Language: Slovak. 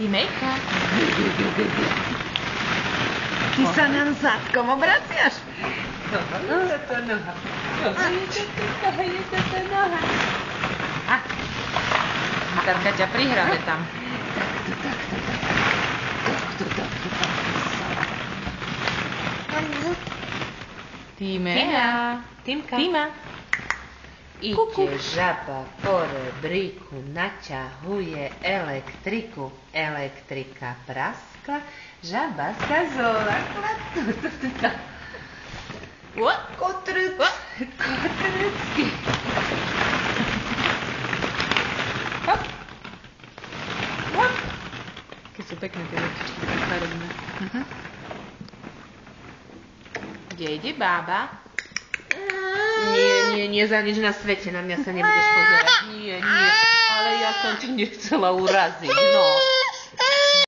Týmejka. Ty sa nám zadkom obraciaš? Je to noha. Je to noha. Tatka ťa prihrabe tam. Týmea. Týma. Ide žaba po rebríku, naťahuje elektriku, elektrika praskla, žaba sa zolakla. Kotrucky. Keď sú pekné tie vetičky, tak farebné. Kde ide bába? Nie, za nič na svete na mňa sa nebudeš pozerať. Nie, ale ja som ti nechcela uraziť, no.